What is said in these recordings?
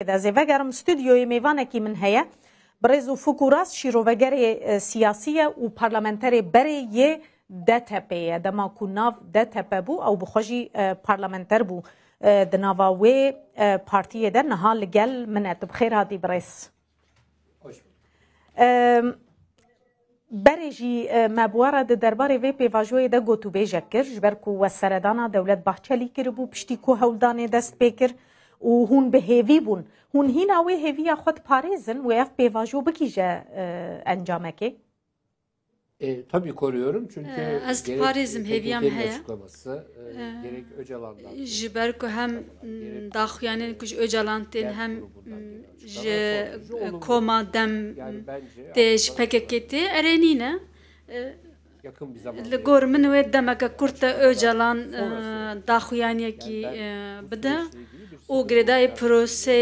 إذا زيفجرم استوديو ميفانكي من هيا بريزو فوكوراس شيروفجري سياسية وبرلمانتري بري داتابي دما كناف داتابو أو بخوجي برلمانتر بو دنافا وي بارتي ده نهال لجل من بخير هذه بريس بريجي مبوارة درباري في بيفاجوي ده قوتو بيجكر جبركو والسردانا دولة بحشالي كربو بشتيكو هولداني دست بيكر وهون بهيفي بون هون هنا وي هيفي خود باريزن ويف بيفاجو بكيجا انجامكي tabii koruyorum çünkü gerek Parizm heviyam heye gerek Öcalan'dan jiberku hem daxuyanin kuj Öcalan'ten hem je koma dem tej PKK'ti erenine yakın bir zamanda Ligor min ve demeka kurta Öcalan daxuyaniyeki bida o gredai prose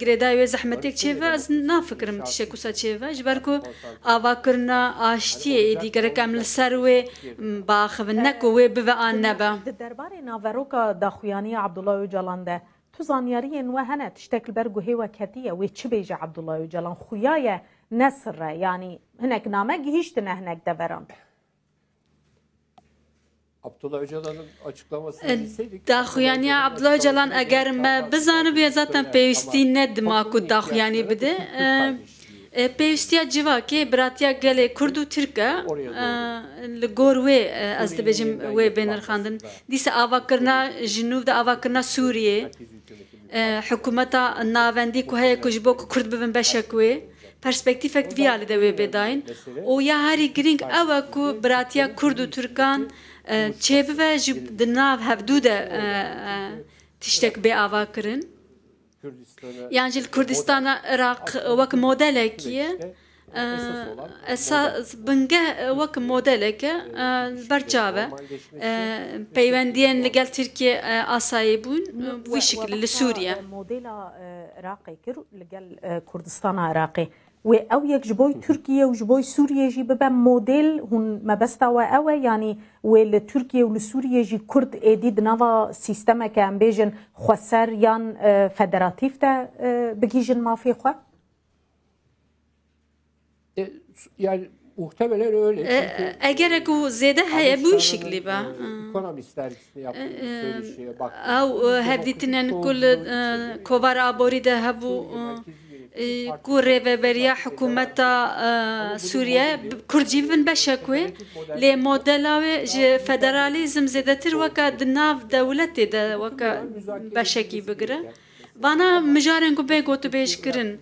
gredai ve zahmetek çeve az nafikrim tişekusa çeve jiberku avakirna aştiye diğer kamil serve baxvnek ve bive anneba درباري نافاروكا داخويانية عبد الله أوجالان ده تزانيارين وهنا تشتكل برجو هوا كتية ويتشبيج عبد الله أوجالان خويايا نصر يعني هناك نامج هيشتنا هناك دبران Abdullah Öcalan'ın açıklamasını bilseydik. Daxuyani Abdullah Öcalan eğer me bizanı bir zaten peyvsti ne dimaku daxuyani bide peyvstiya civaki bratya gele Kurdu Türka ligor ve az dibecim ve benirxandın dise avakirna Jinuv da avakirna Suriye hükümeta navendi ku heye kujbok Kurd bibin beşek ve perspektifek viyali de ve bedayin o ya hari gring ava ku bratya Kurdu Türkan چه به جب دناو هفدوده تشتک به آواکرین یعنی جل کردستان عراق وک مدل کیه اساس بنگه وک مدل که برچاوه پیوندین لگل ترکیه آسایی بون بوی شکل لسوریه مدل عراقی کرد لگل کردستان عراقی و او یک جبوی ترکیه و جبوی سوریه جی ببن مدل هون مبستا و او يعني و ترکیه و سوریه جی کرد ایدید نوا سیستم که ام بیجن خسر یان فدراتیف ده بگیجن مافی خو yani muhtemelen öyle. Eğer bu zede heye bu şekli ba. Ekonomist dergisinde yaptığı söyleşiye bak. Av hevditinen kul kovar abori de habu كوري بريا حكومة سوريا كردجيفن بشكوي لي موديلاوي فدراليزم زيدتر وكا دناف دولتي دا وكا بشكي بقرا وانا مجارن كو بيغوتو بيشكرن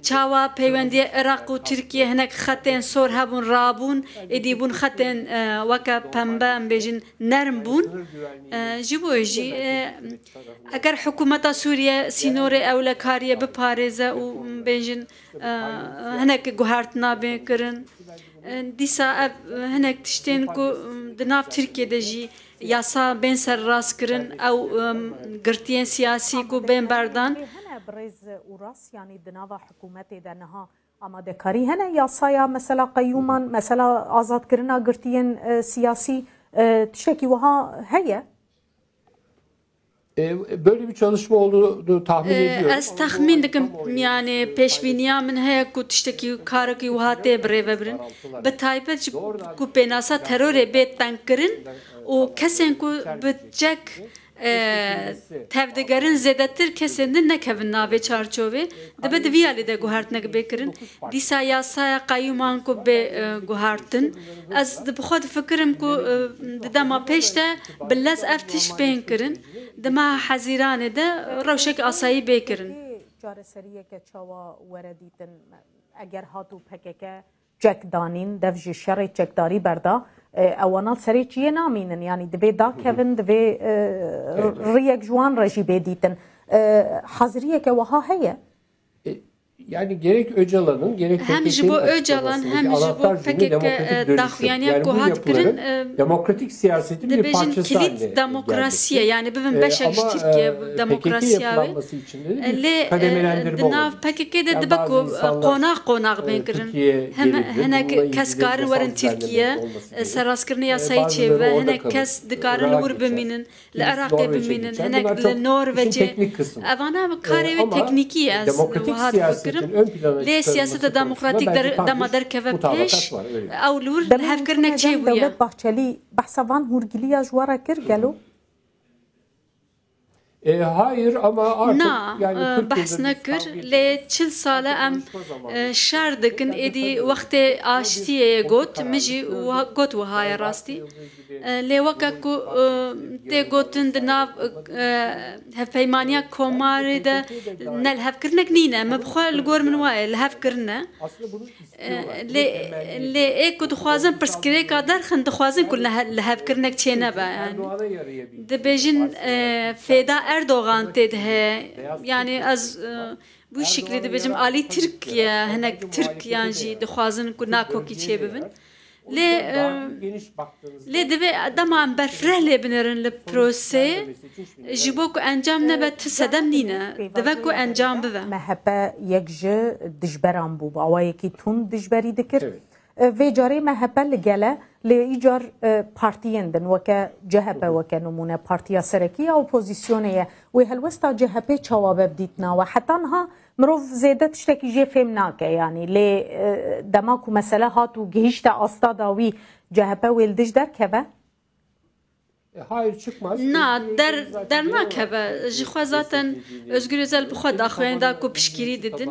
چاوا پیوندی عراق و ترکیه هنک خطین سور هبون رابون ادی بون خطین وکا پنبه ام بیجن نرم بون جبوجی اگر حکومت سوریه سینور اوله کاریه بپارزه و بیجن هنک گوهرتنا بکرن دیسا هنک تشتین کو دناف ترکیه دجی یاسا بین سر راست کرن او گرتین سیاسی کو بین بردان بريز وراس يعني دنافا حكومتي دنها اما دكاري هنا ياسايا مثلا قيوما مثلا آزاد كرنا قرتين سياسي تشتكي وها هي böyle bir çalışma olduğunu tahmin ediyorum. Az tahmin dikim yani peşbiniya min heye ku tişteki karaki wahate brevebrin betaybet ku penasa teröre bet tankirin o kesen ku bitcek tevdigerin zedetir kesendin nekevin nave çarçove debe de viyali de guhartnek bekirin disa yasaya qayyuman ku be guhartin az de bxod fikrim ku dama peşte billas aftiş benkirin dema hazirane de rawşek asayi bekirin جار سریه که چاوا وردیتن اگر هاتو پککه چک دانین دفج شر چکداری بردا اوانال سری چیه نامینن یعنی دبی دا کevin دبی ریک جوان رجی بدیتن حاضریه که وها هیه Yani gerek Öcalan'ın gerek hem ji bo Öcalan hem ji bo PKK daxuyaniya ku hat kirin demokratik siyasetin bir parçası haline kilit demokrasiye yani bibin beşek Türkiye demokrasiye le nav PKK'de dibe ku qonak ben kirin hem hinek kes karın warin Türkiye seraskirni yasayı çeve hinek kes dikarin vur biminin le Irak'e biminin hinek le Norveç'e avana kare ve tekniki az vahat ليه سياسة ديمقراطيك دما دركبه بيش او لور هفكرنك شيء ويا دولت باحتلي بحسبان هورجليا جوارا كر قالو hayır ama artık yani بحث نكر لي تشل سالة ام شاردكن ادي وقت اشتي قوت مجي قوت وهاي راستي لي وكاكو تي قوتن دنا هفيمانيا كوماري ده نل هفكرنك نينا مبخوا الجور من واي الهفكرنا لي ايكو دخوازن برسكري قدر خن دخوازن كلنا الهفكرنك تشينا با يعني دبيجن فيدا Erdoğan dedi yani az bu şekilde bizim Ali Türkiye henek Türk yani dixwazin ku nakoki çebibin le deve adamam berfrehle binerin le prose jibo ku encam nebet sedem nine deve ku encam bive مهبه یکجه دجبران بو باوایکی تون دجبری دکر و جاری مهبه لگله لإيجار بارتيين دن وكا جهبة وكا نمونة بارتيا سركية أوبوزيسيونية وهالوسطى جهبة شواب بديتنا وحتى انها مروف زيادة تشتكي جي فهمناك يعني لي دماكو مسألة هاتو جهشتا أصطاداوي جهبة والدج در كبه hayır çıkmaz. در ناکبه جخوا zaten özgür özel bu xwe daxuyan da ku pişkiri didin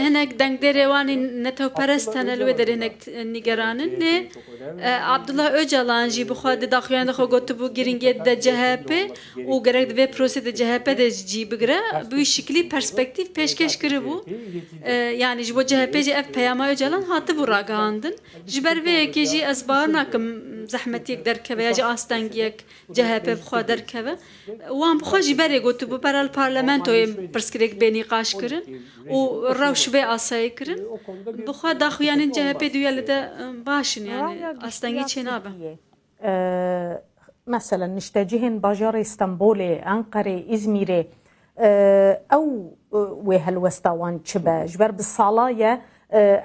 hinek deng derewani neto perestan elwe der hinek nigeranin le Abdullah Öcalan jî bu xwe daxuyan da xwe gotu bu giringe de CHP û gerek ve prose de CHP de jî bigire bu şekli perspektif peşkeş kiri bu yani ji bo CHP jî ev peyama Öcalan hatı bu ragandin ji ber ve ki jî ez bar nakim zahmetiyek derkeve ya jî astangiye CHP بخوا درکبه وام بخوا جبری گوتو بو برال پارلمانتوی پرسکرک بینی قاش کرن و روش به آسایی کرن بخوا داخویانین CHP دویل ده باشن yani aslında çi nabe مثلا نشتاجهن باجار اسطنبول أنقرة إزمير أو وهالوستوان شبه جبر بالصلاة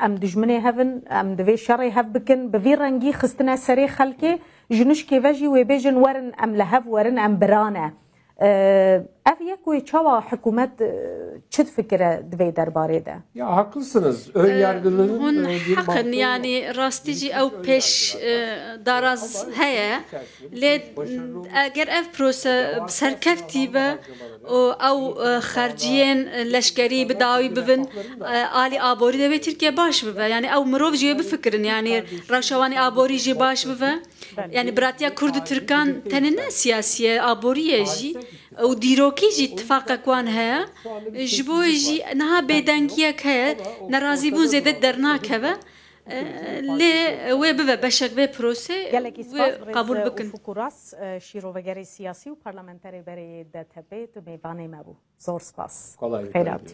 ام دجمنه هفن ام دوی شري هف بكن بفي رنگي خستنا سري خلكي جنش كيفاجي وبيجن ورن ام لهف ورن ام برانه افيك ويتشوا حكومات çet fikre دوی درباره ده ya haklısınız ön yargılının حقن yani rastici ev peş daraz heye le eğer ev prose serkefti be او خارجيين لشكري بداوي ببن آلي آبوري ده Türkiye baş bıve yani ev مرov جيه بفكرن yani raşavani آبوري جي baş bıve yani براتيا كرد تركان تنين سياسية آبوري جي و ديروكي جي اتفاق كوان هيا جبو جي نها بيدانكيك هيا نرازي بون زيادة درناك هوا لي وي ببه بشك بي بروسي قبول بكن فكراس شيرو وغيري سياسي و پارلمانتري بري دتبه تو ميواني مبو زور سپاس kolay خيرات